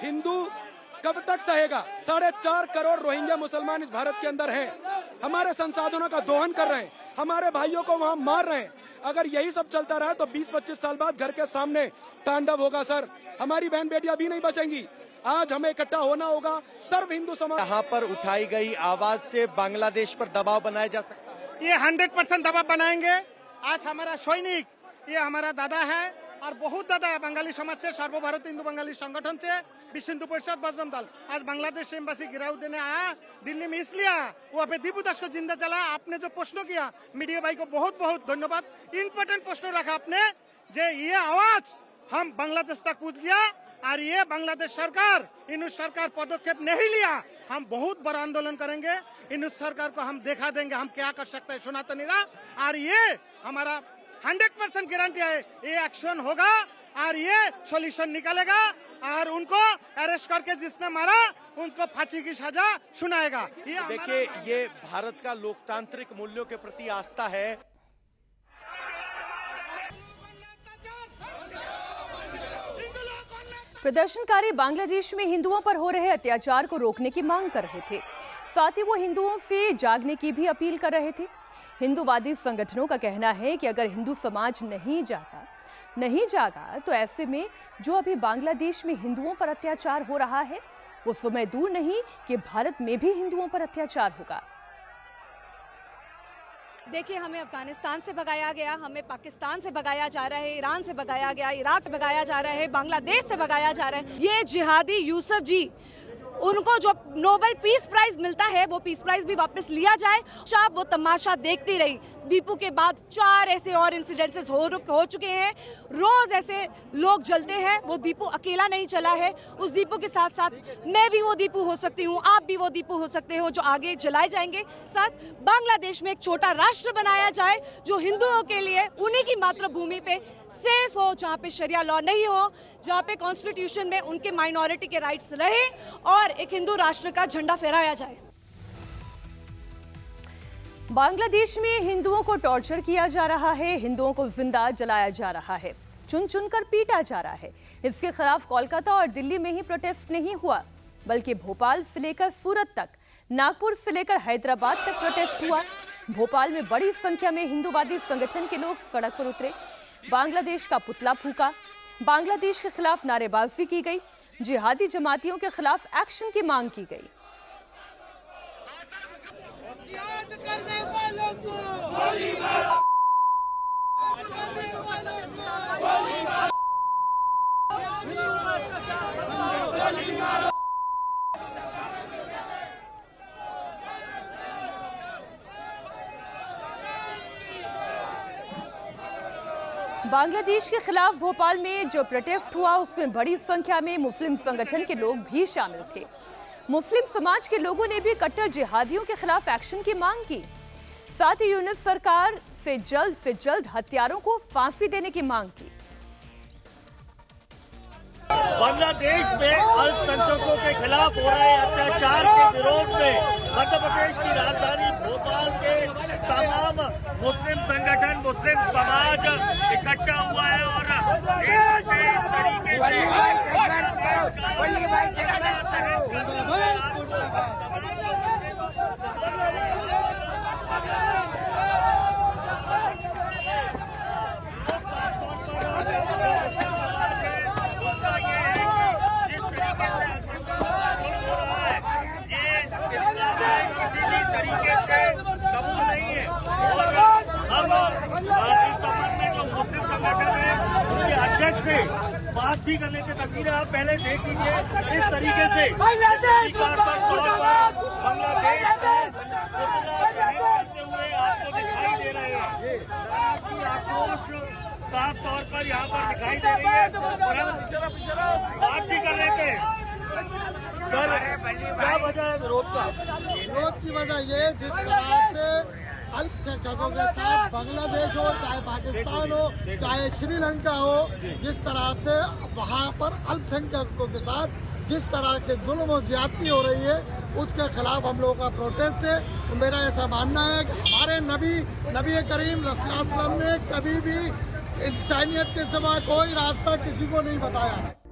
हिंदू कब तक सहेगा? 4.5 करोड़ रोहिंग्या मुसलमान इस भारत के अंदर हैं। हमारे संसाधनों का दोहन कर रहे हैं, हमारे भाइयों को वहां मार रहे हैं। अगर यही सब चलता रहा तो 20-25 साल बाद घर के सामने तांडव होगा सर। हमारी बहन बेटियां भी नहीं बचेंगी। आज हमें इकट्ठा होना होगा। सर्व हिंदू समाज। यहाँ पर उठाई गई आवाज से बांग्लादेश पर दबाव बनाया जा सकता है। ये 100% दबाव बनाएंगे। आज हमारा सैनिक, ये हमारा दादा है और बहुत दादा है बंगाली समाज से, सर्वभारतीय हिंदू बंगाली संगठन से, विश्व हिंदू परिषद बजरंग दल। आज बांग्लादेश एम्बासी गिराव देने आया दिल्ली में, इसलिए वो पे दीपू दास को जिंदा चला। आपने जो प्रश्न किया मीडिया भाई को बहुत बहुत धन्यवाद। इम्पोर्टेंट प्रश्न रखा आपने, जे ये आवाज हम बांग्लादेश तक पूछ गया और ये बांग्लादेश सरकार, इनुस सरकार पदक्षेप नहीं लिया, हम बहुत बड़ा आंदोलन करेंगे। इनुस सरकार को हम दिखा देंगे हम क्या कर सकते हैं। सुना तो नहीं रहा। और ये हमारा 100% गारंटी है, ये एक्शन होगा और ये सॉल्यूशन निकालेगा और उनको अरेस्ट करके जिसने मारा उनको फांसी की सजा सुनाएगा। ये देखिए, ये भारत का लोकतांत्रिक मूल्यों के प्रति आस्था है। प्रदर्शनकारी बांग्लादेश में हिंदुओं पर हो रहे अत्याचार को रोकने की मांग कर रहे थे। साथ ही वो हिंदुओं से जागने की भी अपील कर रहे थे। हिंदूवादी संगठनों का कहना है कि अगर हिंदू समाज नहीं जागा तो ऐसे में जो अभी बांग्लादेश में हिंदुओं पर अत्याचार हो रहा है वो समय दूर नहीं कि भारत में भी हिंदुओं पर अत्याचार होगा। देखिए, हमें अफगानिस्तान से भगाया गया, हमें पाकिस्तान से भगाया जा रहा है, ईरान से भगाया गया, इराक से भगाया जा रहा है, बांग्लादेश से भगाया जा रहा है। ये जिहादी यूसुफ जी, उनको जो नोबेल पीस प्राइज मिलता है वो पीस प्राइज भी वापस लिया जाए। शायद वो तमाशा देखती रही। दीपू के बाद 4 ऐसे और इंसिडेंसेस हो चुके हैं। रोज ऐसे लोग जलते हैं। वो दीपू अकेला नहीं चला है, उस दीपू के साथ साथ मैं भी वो दीपू हो सकती हूँ, आप भी वो दीपू हो सकते हो जो आगे जलाए जाएंगे। साथ बांग्लादेश में एक छोटा राष्ट्र बनाया जाए जो हिंदुओं के लिए उन्हीं की मातृभूमि पे सेफ हो, जहाँ पे शरिया लॉ नहीं हो, जहाँ पे कॉन्स्टिट्यूशन में उनके माइनॉरिटी के राइट्स रहे और एक हिंदू राष्ट्र का झंडा फहराया जाए। बांग्लादेश में हिंदुओं को टॉर्चर किया जा रहा है, हिंदुओं को जिंदा जलाया जा रहा है, चुन चुनकर पीटा जा रहा है। इसके खिलाफ कोलकाता और दिल्ली में ही प्रोटेस्ट नहीं हुआ, बल्कि भोपाल से लेकर सूरत तक, नागपुर से लेकर हैदराबाद तक प्रोटेस्ट हुआ। भोपाल में बड़ी संख्या में हिंदूवादी संगठन के लोग सड़क पर उतरे, बांग्लादेश का पुतला फूका, बांग्लादेश के खिलाफ नारेबाजी की गई, जिहादी जमातियों के खिलाफ एक्शन की मांग की गई। बांग्लादेश के खिलाफ भोपाल में जो प्रोटेस्ट हुआ उसमें बड़ी संख्या में मुस्लिम संगठन के लोग भी शामिल थे। मुस्लिम समाज के लोगों ने भी कट्टर जिहादियों के खिलाफ एक्शन की मांग की। साथ ही यूनिस सरकार से जल्द हत्यारों को फांसी देने की मांग की। बांग्लादेश में अल्पसंख्यकों के खिलाफ हो रहे अत्याचार के विरोध में मध्य प्रदेश की राजधानी भोपाल के तमाम मुस्लिम संगठन, मुस्लिम समाज इकट्ठा हुआ है और एक तरीके बात भी करने की तस्वीरें आप पहले देख लीजिए। इस तरीके से बांग्लादेश हुए आपको दिखाई दे रहे हैं कि आक्रोश साफ तौर पर यहाँ पर दिखाई दे रही है। बात भी कर रहे थे सर, क्या वजह है विरोध का? विरोध की वजह ये, जिस तरह से अल्पसंख्यकों के साथ बांग्लादेश हो, चाहे पाकिस्तान हो, चाहे श्रीलंका हो, जिस तरह से वहाँ पर अल्पसंख्यकों के साथ जिस तरह के जुल्म और ज्यादती हो रही है उसके खिलाफ हम लोगों का प्रोटेस्ट है। तो मेरा ऐसा मानना है कि हमारे नबी करीम रसूलुल्लाह सल्लल्लाहु अलैहि वसल्लम ने कभी भी इंसानियत के सिवा कोई रास्ता किसी को नहीं बताया है।